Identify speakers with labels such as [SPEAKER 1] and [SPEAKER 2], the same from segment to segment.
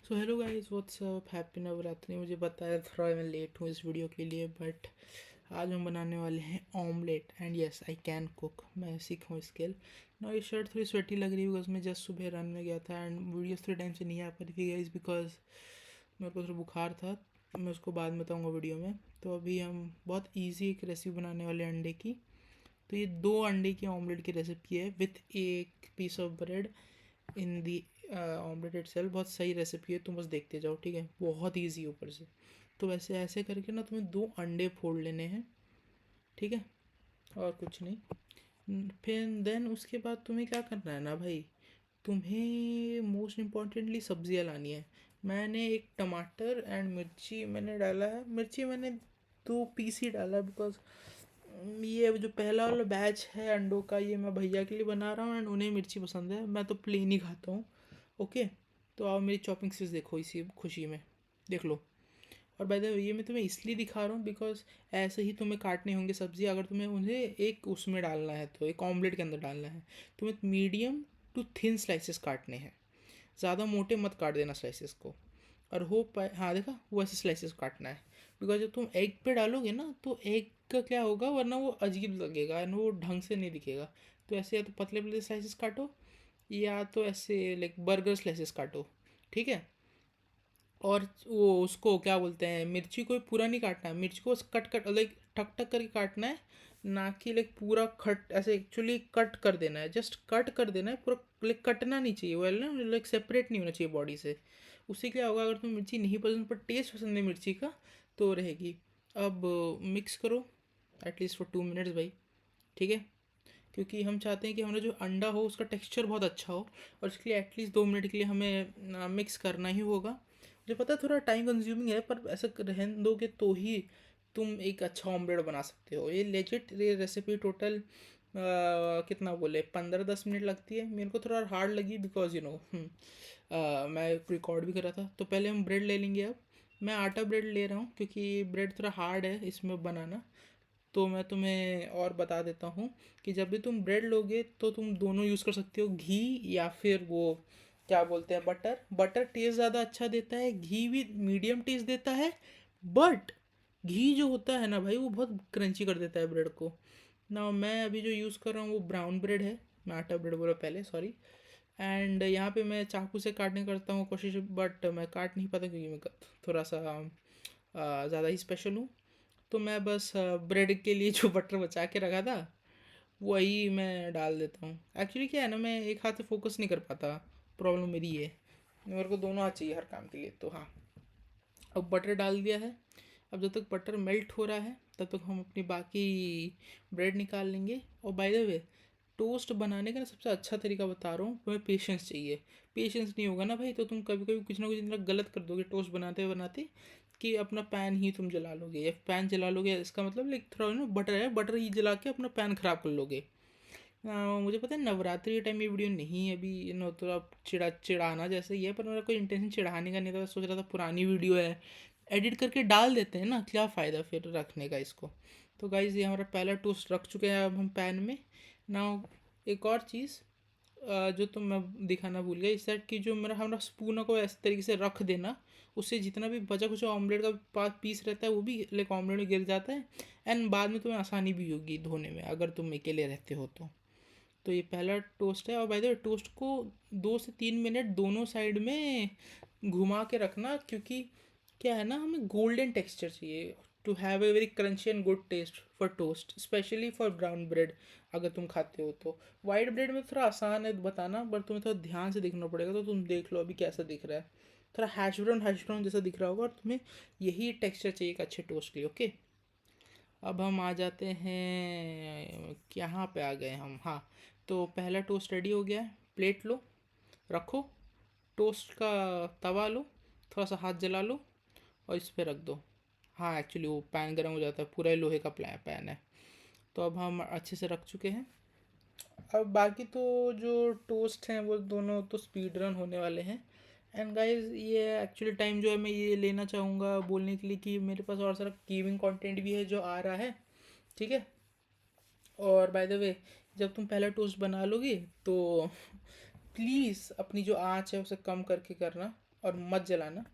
[SPEAKER 1] So hello guys, what's up, happy Navratri. मुझे बताया थोड़ा मैं लेट हूँ इस वीडियो के लिए, बट आज हम बनाने वाले हैं omelette. And yes, I can cook. मैं सीखा हूँ स्किल। ना ये शर्ट थोड़ी स्वेटी लग रही है बिकॉज मैं जस्ट सुबह रन में गया था एंड वीडियोस थोड़े टाइम से नहीं आ पा रही थी गाइस, बिकॉज मेरे को थोड़ा बुखार था। मैं उसको बाद में बताऊँगा वीडियो में। तो अभी हम बहुत ईजी एक रेसिपी बनाने वाले अंडे की। तो ये 2 अंडे की ऑमलेट की रेसिपी है विथ एक piece of bread in the omelette itself. बहुत सही रेसिपी है, तुम बस देखते जाओ, ठीक है। बहुत ईजी ऊपर से। तो वैसे ऐसे करके ना तुम्हें 2 अंडे फोड़ लेने हैं, ठीक है, और कुछ नहीं। फिर देन उसके बाद तुम्हें क्या करना है ना भाई, तुम्हें मोस्ट इम्पॉर्टेंटली सब्जियां लानी है। मैंने एक टमाटर एंड मिर्ची मैंने डाला है। मिर्ची मैंने 2 पीस ही डाला है बिकॉज ये जो पहला वाला बैच है अंडों का, ये मैं भैया के लिए बना रहा हूँ एंड उन्हें मिर्ची पसंद है। मैं तो प्लेन ही खाता हूँ। ओके, तो आओ मेरी चॉपिंग स्किल्स देखो इसी खुशी में, देख लो। और बाय द वे ये मैं तुम्हें इसलिए दिखा रहा हूँ बिकॉज ऐसे ही तुम्हें काटने होंगे सब्जी। अगर तुम्हें उन्हें एक उसमें डालना है, तो एक ऑमलेट के अंदर डालना है, तुम्हें मीडियम टू थिन स्लाइसेस काटने हैं। ज़्यादा मोटे मत काट देना स्लाइसेस को। और हो पाए, हाँ देखा, वो ऐसे स्लाइसेस काटना है। बिकॉज जब तुम एग पे डालोगे ना, तो एग का क्या होगा, वरना वो अजीब लगेगा एंड वो ढंग से नहीं दिखेगा। तो ऐसे या तो पतले पतले स्लाइसेस काटो, या तो ऐसे लाइक बर्गर स्लाइसेस काटो, ठीक है। और वो उसको क्या बोलते हैं, मिर्ची को पूरा नहीं काटना है, मिर्ची को कट कट लाइक ठक ठक करके काटना है। ना कि लाइक पूरा खट ऐसे, एक्चुअली कट कर देना है, जस्ट कट कर देना है पूरा। लाइक कटना नहीं चाहिए, वेल ना, लाइक सेपरेट नहीं होना चाहिए बॉडी से। उससे क्या होगा, अगर तुम्हें मिर्ची नहीं पसंद पर टेस्ट पसंद है मिर्ची का, तो रहेगी। अब मिक्स करो एटलीस्ट फॉर 2 मिनट्स भाई, ठीक है। क्योंकि हम चाहते हैं कि हमारा जो अंडा हो उसका टेक्सचर बहुत अच्छा हो, और इसके लिए एटलीस्ट 2 मिनट के लिए हमें मिक्स करना ही होगा। मुझे पता है थोड़ा टाइम कंज्यूमिंग है, पर ऐसा रहने दोगे तो ही तुम एक अच्छा ऑमलेट बना सकते हो। ये लेजिट ये रेसिपी टोटल कितना बोले, 15-10 मिनट लगती है। मेरे को थोड़ा हार्ड लगी बिकॉज मैं रिकॉर्ड भी कर रहा था। तो पहले हम ब्रेड ले लेंगे। अब मैं आटा ब्रेड ले रहा हूँ क्योंकि ब्रेड थोड़ा हार्ड है इसमें बनाना। तो मैं तुम्हें और बता देता हूँ कि जब भी तुम ब्रेड लोगे तो तुम दोनों यूज़ कर सकते हो, घी या फिर वो क्या बोलते हैं, बटर। बटर टेस्ट ज़्यादा अच्छा देता है, घी भी मीडियम टेस्ट देता है। बट घी जो होता है ना भाई, वो बहुत क्रंची कर देता है ब्रेड को। ना मैं अभी जो यूज़ कर रहा हूँ वो ब्राउन ब्रेड है। मैं आटा ब्रेड बोला पहले, सॉरी। एंड यहाँ पे मैं चाकू से काटने करता हूँ कोशिश, बट मैं काट नहीं पाता क्योंकि मैं थोड़ा सा ज़्यादा ही स्पेशल हूँ। तो मैं बस ब्रेड के लिए जो बटर बचा के रखा था वही मैं डाल देता हूँ। एक्चुअली क्या है ना, मैं एक हाथ से फोकस नहीं कर पाता, प्रॉब्लम मेरी है। मेरे को दोनों हाथ चाहिए हर काम के लिए, तो हाँ। अब बटर डाल दिया है। अब जब तक बटर मेल्ट हो रहा है तब तक हम अपनी बाकी ब्रेड निकाल लेंगे। और बाय द वे, टोस्ट बनाने का ना सबसे अच्छा तरीका बता रहा हूँ, तुम्हें पेशेंस चाहिए। पेशेंस नहीं होगा ना भाई, तो तुम कभी कभी कुछ ना कुछ इतना गलत कर दोगे टोस्ट बनाते बनाते कि अपना पैन ही तुम जला लोगे। या पैन जला लोगे इसका मतलब लाइक थोड़ा ना, बटर है, बटर ही जला के अपना पैन ख़राब कर लोगे। मुझे पता है नवरात्रि के टाइम ये वीडियो नहीं है अभी, तो आप चिढ़ाना जैसे ही है, पर मेरा कोई इंटेंशन चिढ़ाने का नहीं था। सोच रहा था पुरानी वीडियो है, एडिट करके डाल देते हैं ना, क्या फ़ायदा फिर रखने का इसको। तो गाइज़, ये हमारा पहला टोस्ट रख चुके हैं अब हम पैन में ना। एक और चीज़ जो तो मैं दिखाना भूल गया, इस साइड की जो मेरा हमारा स्पून को ऐसे तरीके से रख देना, उससे जितना भी बचा कुछ ऑमलेट का पीस रहता है वो भी लाइक ऑमलेट में गिर जाता है। एंड बाद में तुम्हें आसानी भी होगी धोने में अगर तुम अकेले रहते हो तो। तो ये पहला टोस्ट है। और बाय द वे, टोस्ट को 2 से 3 मिनट दोनों साइड में घुमा के रखना, क्योंकि क्या है ना, हमें गोल्डन टेक्सचर चाहिए to have a very crunchy and good taste for toast, specially for brown bread. अगर तुम खाते हो तो वाइट ब्रेड में थोड़ा आसान है बताना, बट तुम्हें थोड़ा ध्यान से देखना पड़ेगा। तो तुम देख लो अभी कैसा दिख रहा है, थोड़ा हैश ब्राउन जैसा दिख रहा होगा, और तुम्हें यही टेक्सचर चाहिए एक अच्छे टोस्ट के लिए। ओके, अब हम आ जाते हैं, यहाँ पे आ गए हम, हाँ। तो पहला टोस्ट रेडी हो गया है। प्लेट लो, रखो, टोस्ट का तवा लो, थोड़ा सा हाथ जला लो और इस पे रख दो। हाँ, एक्चुअली वो पैन गर्म हो जाता है, पूरा ही लोहे का पैन है। तो अब हम अच्छे से रख चुके हैं। अब बाकी तो जो टोस्ट हैं वो दोनों तो स्पीड रन होने वाले हैं। एंड गाइस, ये एक्चुअली टाइम जो है मैं ये लेना चाहूँगा बोलने के लिए कि मेरे पास और सारा गेमिंग कंटेंट भी है जो आ रहा है, ठीक है। और बाय द वे, जब तुम पहला टोस्ट बना लोगे तो प्लीज़ अपनी जो आँच है उसे कम करके करना। और मत जलाना।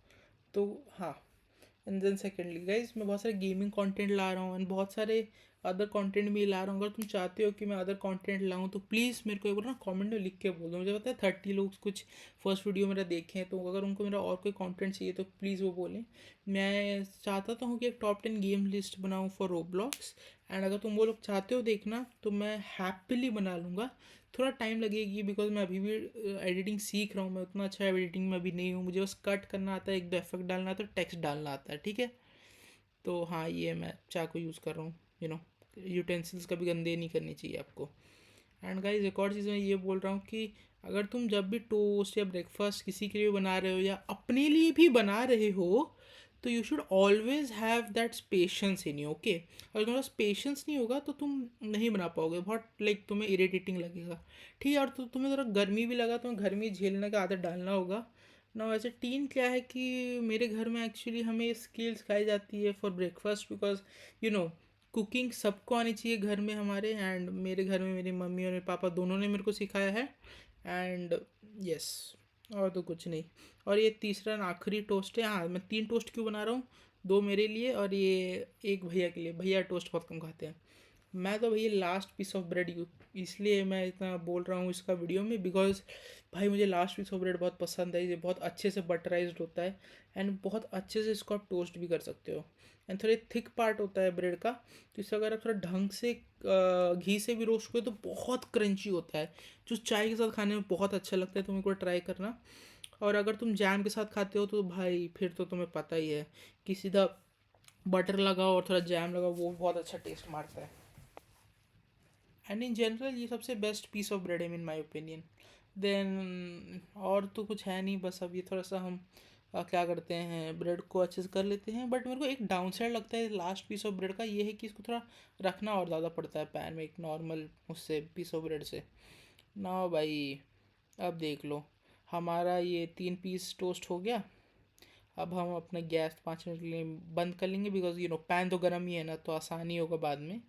[SPEAKER 1] तो हाँ, एंड देन सेकेंडली गाइज, मैं बहुत सारे गेमिंग कंटेंट ला रहा हूँ एंड बहुत सारे अदर कंटेंट भी ला रहा हूँ। अगर तुम चाहते हो कि मैं अदर कंटेंट लाऊँ तो प्लीज़ मेरे को एक बार ना कमेंट में लिख के बोल दो। मुझे पता है 30 लोग कुछ फर्स्ट वीडियो मेरा देखे हैं, तो अगर उनको मेरा और कोई कंटेंट चाहिए तो प्लीज़ वो बोलें। मैं चाहता तो हूँ कि एक टॉप 10 गेम लिस्ट बनाऊँ फॉर रोब्लॉक्स, एंड अगर तुम वो लोग चाहते हो देखना तो मैं हैप्पीली बना लूँगा। थोड़ा टाइम लगेगी बिकॉज मैं अभी भी एडिटिंग सीख रहा हूँ। मैं उतना अच्छा एडिटिंग में अभी नहीं हूँ, मुझे बस कट करना आता है, एक दो इफेक्ट डालना आता है, टेक्स्ट डालना आता है, ठीक है। तो हाँ, ये मैं चाकू यूज़ कर रहा हूँ, यूटेंसिल्स कभी गंदे नहीं करनी चाहिए आपको। एंड गाइस, एक और चीज़ मैं ये बोल रहा हूँ कि अगर तुम जब भी टोस्ट या ब्रेकफास्ट किसी के लिए बना रहे हो या अपने लिए भी बना रहे हो, तो you should always have that patience in you, okay. अगर तुम्हारे पास पेशेंस नहीं होगा तो तुम नहीं बना पाओगे, बहुत लाइक तुम्हें इरिटेटिंग लगेगा, ठीक है। और तुम्हें थोड़ा गर्मी भी लगा, तुम्हें गर्मी झेलने का आदत डालना होगा ना। वैसे टीन क्या है कि मेरे घर में एक्चुअली हमें स्किल सिखाई जाती है फॉर ब्रेकफास्ट, बिकॉज कुकिंग सबको आनी चाहिए घर में हमारे। एंड मेरे घर में मेरी मम्मी और मेरे पापा दोनों ने मेरे को सिखाया है। एंड यस, और तो कुछ नहीं। और ये तीसरा आखिरी टोस्ट है। हाँ, मैं 3 टोस्ट क्यों बना रहा हूँ, 2 मेरे लिए और ये एक भैया के लिए। भैया टोस्ट बहुत कम खाते हैं। मैं तो भैया लास्ट पीस ऑफ ब्रेड इसलिए मैं इतना बोल रहा हूँ इसका वीडियो में, बिकॉज भाई मुझे लास्ट पीस ऑफ ब्रेड बहुत पसंद है। ये बहुत अच्छे से बटराइज्ड होता है एंड बहुत अच्छे से इसको आप टोस्ट भी कर सकते हो। एंड थोड़े थिक पार्ट होता है ब्रेड का, तो इसे अगर आप थोड़ा ढंग से घी से भी रोस्ट करो तो बहुत क्रंची होता है, जो चाय के साथ खाने में बहुत अच्छा लगता है। तुम एक बार ट्राई करना। और अगर तुम जैम के साथ खाते हो तो भाई फिर तो तुम्हें पता ही है कि सीधा बटर लगाओ और थोड़ा जैम लगाओ, वो बहुत अच्छा टेस्ट मारता है। एंड इन जनरल ये सबसे बेस्ट पीस ऑफ ब्रेड है इन माय ओपिनियन। देन और तो कुछ है नहीं, बस अब ये थोड़ा सा हम क्या करते हैं, ब्रेड को अच्छे से कर लेते हैं। बट मेरे को एक डाउन साइड लगता है लास्ट पीस ऑफ ब्रेड का, ये है कि इसको थोड़ा रखना और ज़्यादा पड़ता है पैन में एक नॉर्मल उससे पीस ऑफ ब्रेड से ना भाई। अब देख लो, हमारा ये 3 पीस टोस्ट हो गया। अब हम अपना गैस 5 मिनट के लिए बंद कर लेंगे, बिकॉज पैन तो गर्म ही है ना, तो आसानी होगा बाद में।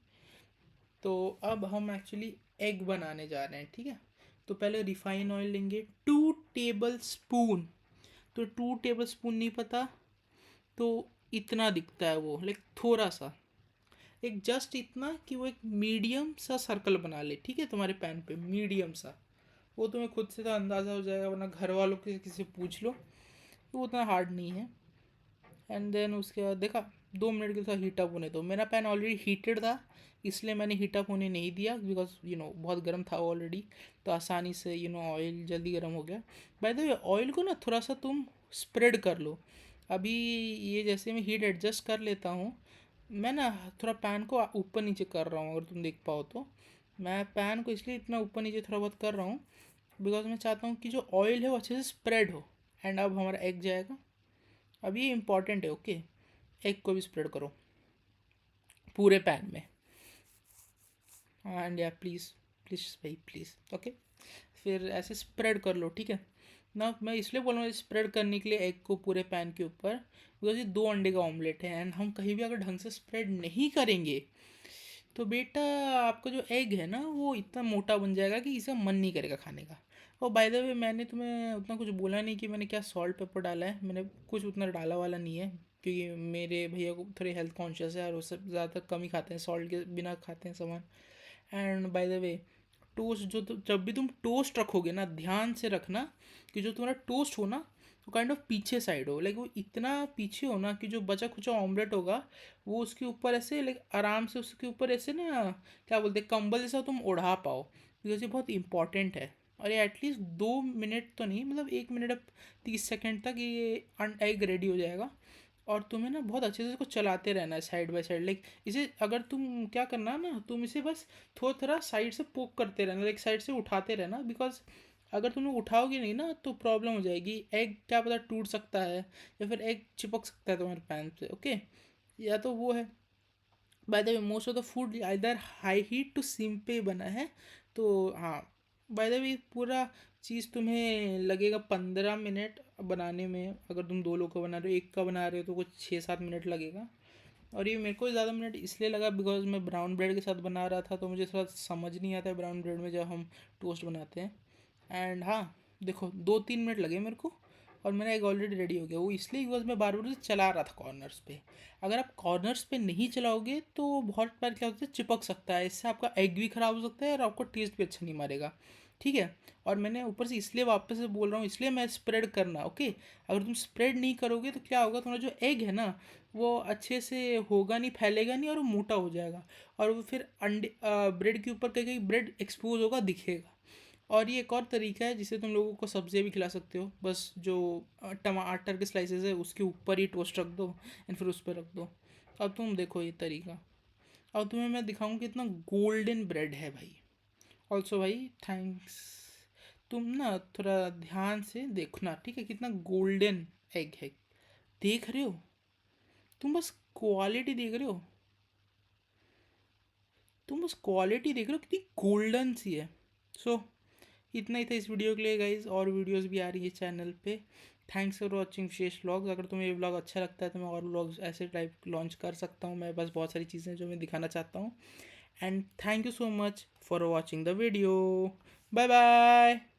[SPEAKER 1] तो अब हम एक्चुअली एग बनाने जा रहे हैं, ठीक है। तो पहले रिफाइन ऑयल लेंगे 2 टेबल स्पून। तो 2 टेबल स्पून नहीं पता तो इतना दिखता है वो, लाइक थोड़ा सा, एक जस्ट इतना कि वो एक मीडियम सा सर्कल बना ले, ठीक है, तुम्हारे पैन पे मीडियम सा। वो तुम्हें खुद से तो अंदाज़ा हो जाएगा, वरना घर वालों के किसी से पूछ लो, तो वो उतना हार्ड नहीं है। एंड देन उसके बाद देखा 2 मिनट के साथ हीटअप होने दो। मेरा पैन ऑलरेडी हीटेड था, इसलिए मैंने हीटअप होने नहीं दिया, बिकॉज बहुत गर्म था ऑलरेडी। तो आसानी से ऑयल जल्दी गर्म हो गया। बाय द वे, ऑयल को ना थोड़ा सा तुम स्प्रेड कर लो। अभी ये जैसे मैं हीट एडजस्ट कर लेता हूँ, मैं ना थोड़ा पैन को ऊपर नीचे कर रहा हूँ, अगर तुम देख पाओ तो। मैं पैन को इसलिए इतना ऊपर नीचे थोड़ा बहुत कर रहा हूँ बिकॉज मैं चाहता हूँ कि जो ऑयल है वो अच्छे से स्प्रेड हो। एंड अब हमारा एग जाएगा। अब ये इंपॉर्टेंट है, ओके। एग को भी स्प्रेड करो पूरे पैन में। एंड या प्लीज़, प्लीज़ भाई प्लीज़, ओके। फिर ऐसे स्प्रेड कर लो, ठीक है ना। मैं इसलिए बोल रहा हूँ स्प्रेड करने के लिए एग को पूरे पैन के ऊपर, बिकॉज ये 2 अंडे का ऑमलेट है एंड हम कहीं भी अगर ढंग से स्प्रेड नहीं करेंगे तो बेटा आपका जो एग है ना वो इतना मोटा बन जाएगा कि इसे मन नहीं करेगा खाने का। और बाय द वे, मैंने तुम्हें उतना कुछ बोला नहीं कि मैंने क्या सॉल्ट पेपर डाला है। मैंने कुछ उतना डाला वाला नहीं है, क्योंकि मेरे भैया को थोड़ी हेल्थ कॉन्शियस है और वो सब ज़्यादातर कम ही खाते हैं, सॉल्ट के बिना खाते हैं सामान। And by the way, toast जब भी तुम टोस्ट रखोगे ना, ध्यान से रखना कि जो तुम्हारा टोस्ट हो ना तो काइंड ऑफ पीछे साइड हो, लाइक वो इतना पीछे हो ना कि जो बचा खुचा ऑमलेट होगा वो उसके ऊपर ऐसे लाइक आराम से उसके ऊपर ऐसे ना, क्या बोलते हैं, कंबल जैसा तुम ओढ़ा पाओ, बिकॉज ये बहुत इंपॉर्टेंट है। और ये एटलीस्ट 2 मिनट तो नहीं, मतलब 1 मिनट 30 सेकेंड तक ये एग रेडी हो जाएगा। और तुम्हें ना बहुत अच्छे से इसको चलाते रहना है साइड बाय साइड, लाइक इसे अगर तुम क्या करना है ना, तुम इसे बस थोड़ा थोड़ा साइड से पोक करते रहना, लाइक साइड से उठाते रहना, बिकॉज अगर तुम लोग उठाओगे नहीं ना तो प्रॉब्लम हो जाएगी। एग क्या पता टूट सकता है या फिर एग चिपक सकता है तुम्हारे पैन से, ओके। या तो वो है। By the way, most of the food इधर हाई हीट टू सिम पे बना है। तो हाँ, बाय द वे पूरा चीज़ तुम्हें लगेगा 15 मिनट बनाने में। अगर तुम 2 लोग का बना रहे हो, एक का बना रहे हो तो कुछ 6-7 मिनट लगेगा। और ये मेरे को ज़्यादा मिनट इसलिए लगा बिकॉज मैं ब्राउन ब्रेड के साथ बना रहा था, तो मुझे थोड़ा समझ नहीं आता है ब्राउन ब्रेड में जब हम टोस्ट बनाते हैं। एंड हाँ, देखो 2-3 मिनट लगे मेरे को। और मेरा एग ऑलरेडी रेडी हो गया। वो इसलिए बिकॉज मैं बार बार उसे चला रहा था कॉर्नर्स पे। अगर आप कॉर्नर्स पे नहीं चलाओगे तो बहुत बार क्या होता है, चिपक सकता है, इससे आपका एग भी ख़राब हो सकता है और आपको टेस्ट भी अच्छा नहीं मारेगा। ठीक है। और मैंने ऊपर से इसलिए वापस से बोल रहा हूँ, इसलिए मैं स्प्रेड करना, ओके। अगर तुम स्प्रेड नहीं करोगे तो क्या होगा, तुम्हारा जो एग है ना वो अच्छे से होगा नहीं, फैलेगा नहीं और वो मोटा हो जाएगा। और वो फिर अंडे ब्रेड के ऊपर कहीं कहीं ब्रेड एक्सपोज होगा, दिखेगा। और ये एक और तरीका है जिससे तुम लोगों को सब्जियाँ भी खिला सकते हो। बस जो टमाटर के स्लाइसेस है उसके ऊपर ही टोस्ट रख दो एंड फिर उस पर रख दो। अब तुम देखो ये तरीका। अब तुम्हें मैं दिखाऊँ कितना गोल्डन ब्रेड है भाई। ऑल्सो भाई थैंक्स। तुम ना थोड़ा ध्यान से देखना, ठीक है, कितना गोल्डन एग है। देख रहे हो? तुम बस क्वालिटी देख रहे हो? तुम बस क्वालिटी देख रहे हो, कितनी गोल्डन सी है। सो इतना ही था इस वीडियो के लिए गाइज, और वीडियोस भी आ रही है चैनल पे। Thanks for watching Vishesh vlogs. अगर तुम्हें ये व्लॉग अच्छा लगता है तो मैं और व्लॉग्स ऐसे टाइप लॉन्च कर सकता हूँ। मैं बस बहुत सारी चीज़ें जो मैं दिखाना चाहता हूँ। And thank you so much for watching the video. Bye bye.